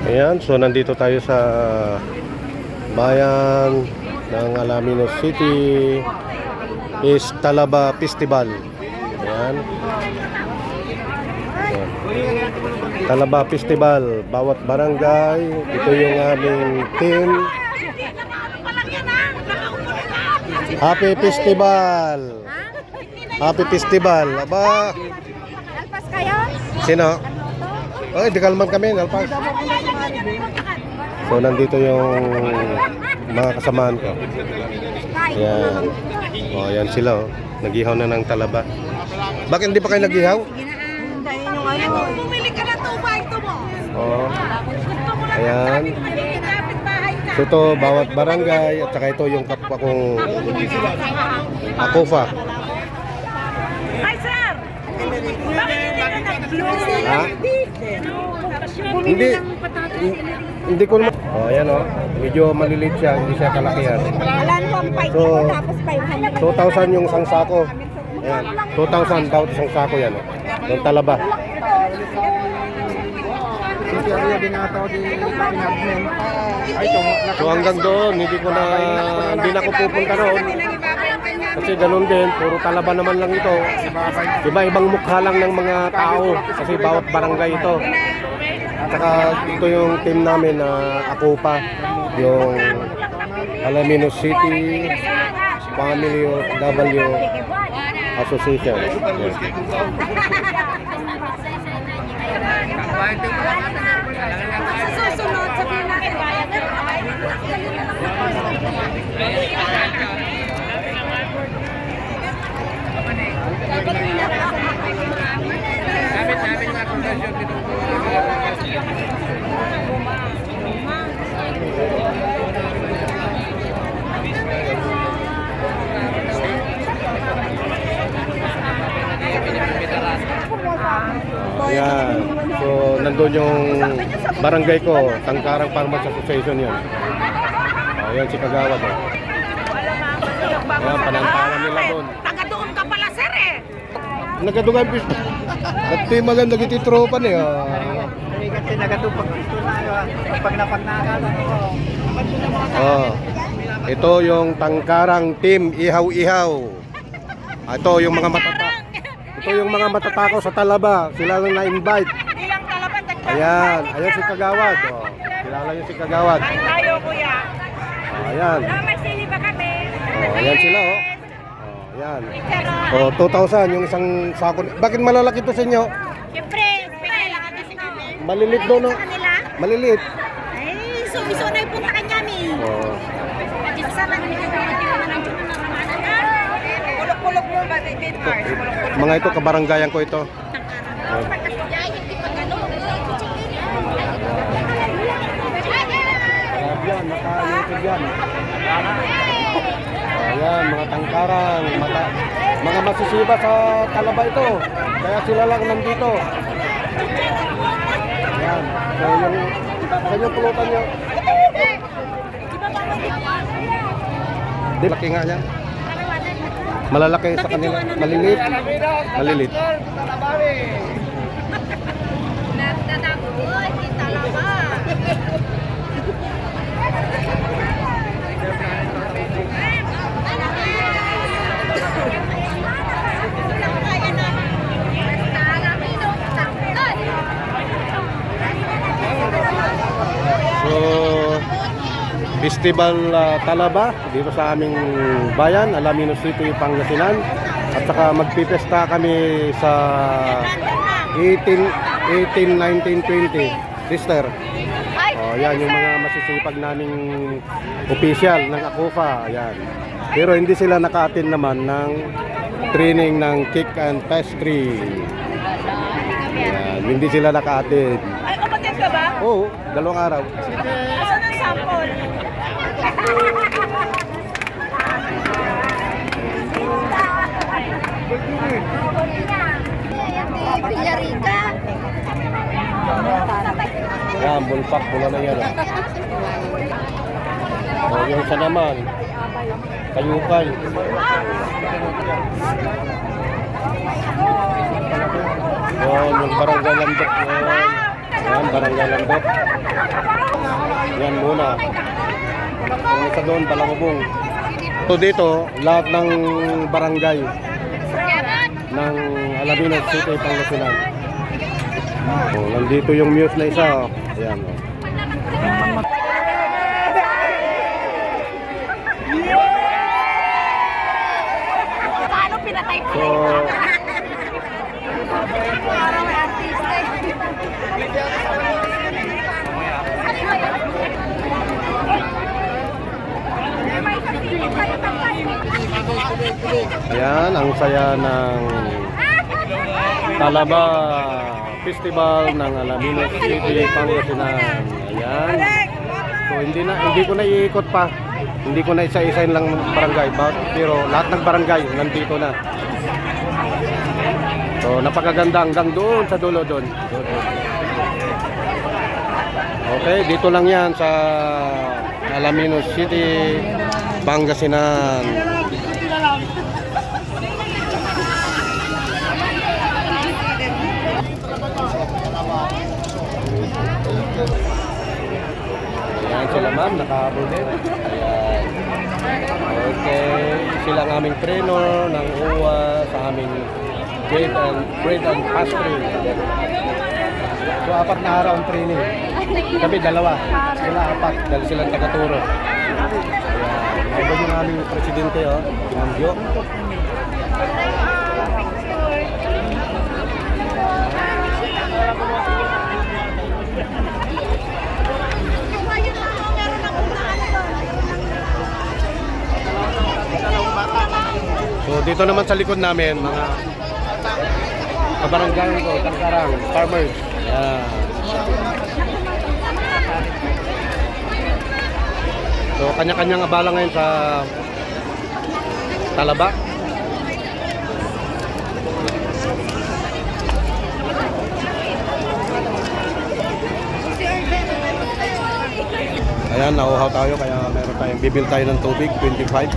Ayan, so nandito tayo sa bayan ng Alaminos City is Talaba Festival. Ayan. Ayan. Talaba Festival, bawat barangay, ito yung aming team. Happy Festival! Happy Festival! Aba! Alpas kayo? Sino? Oh, di kalman kami, Alpas. So nandito yung mga kasamaan ko. Ayan. Oh, ayan sila oh. Nag-ihaw na ng talaba. Bakit hindi pa kayo nag-ihaw? Bumili ka na tumay ito mo. Oh. Ayan. So ito, bawat barangay at saka ito yung kapwa kong Akufa. Hi sir! Bakit hindi ka nag-blue? Ha? Hindi. Hindi ko naman. Oh, ayan oh. Medyo maliliit siya, hindi siya kalakihan. Walan po ang fight So, ko tapos 500. 2,000 yung isang sako. Ayan. 2,000 daw isang sako yan oh. Yung talaba. So hanggang doon, hindi na ako pupunta roon. Kasi ganun din, puro talaba naman lang ito. Iba-ibang mukha lang ng mga tao kasi bawat barangay ito. At saka ito yung team namin na Akupa, yung Alaminos City Family of W Association. Yes. Sa susunod, sabihin natin. Ayan. So, nandun yung barangay ko, Tangkarang Farmers Association yun. Ayan, si Kagawad. Ayan, panantaran nila doon. Taga doon ka pala sir eh. Nagadugan pisto. At di maganda gititropan eh. Kasi nagatupag dito na pag napagnakan Oh. Ito yung Tangkarang Team Ihaw-Ihaw. Ito yung mga matata. Ito yung mga matatakaw sa Talaba. Sila lang na-invite. Ilang talaban Ayan, ayan si Kagawad. Oh. Kilala niyo si Kagawad. tayo kuya. Oh, ayan. May sili ba kami? Oh, ayan sila oh. Oh, ayan. Oh, 2,000 yung isang sako. Bakit malalaki to sa inyo? Siyempre, kailangan kasi kami. Malilit doon no? Kanila? Malilit. Ay, so na yung punta kanya mi. Oh. Sana namin ng Pulok-pulok mo ba, David Mars? Mga ito kabaranggayan ko ito. Yan, naka-YouTube yan. Ayan, mga tangkarang, mga masisiba sa Talaba ito. Kaya sila lang nandito. Ayan, so yung pulutan nyo. Di, laki nga yan. Malalaki sa kanila. Malilit. Malilit. So, Festival Talaba dito sa aming bayan, Alaminos City, Pangasinan. At saka magpipesta kami sa 18, 19, 20. Sister. Oh, yan yung mga masisipag naming official ng Akufa. Ayan. Pero hindi sila naka-attend naman ng training ng cake and pastry. Ayan. Hindi sila naka-attend. Ay, kapatid ka ba? Oo, 2 araw. Asan ang sample? Villarica. Yan, bulpak, pula na yan. Oh, yung isa naman, kayukay. Yun, yung barangay landok yun. Ayan, Barangay Landok. Yan muna. Yung isa doon, Balangubong. So dito, lahat ng barangay ng Alaminos City, Pangasinan. So, nandito yung muse na isa. Oh. Ayan. Oh. Paano pinatay ko? So, Parang artista eh. ayan, ang saya ng Talaba Festival ng Alaminos City, Pangasinan. Ayan. So hindi ko na iikot pa. Hindi ko na isa-isain lang barangay, pero lahat ng barangay nandito na. So napakaganda hanggang doon sa dulo doon. Okay, dito lang 'yan sa Alaminos City, Pangasinan. Ayan sila ma'am, nakahabol din. Ayan. Okay, sila ang aming trainer ng UWA sa aming bread and pastry. So, 4 na araw ang training. Kami 2. Sila 4. Dahil silang tagaturo. Ayan. Ito yung aming presidente, oh. Ma'am Jo. So dito naman sa likod namin, mga kabarangay ko, Tangkarang, farmers. Ayan. So kanya-kanyang abala ngayon sa Talaba. Ayan, nauhaw tayo kaya meron tayong bibil tayo ng tubig, 25.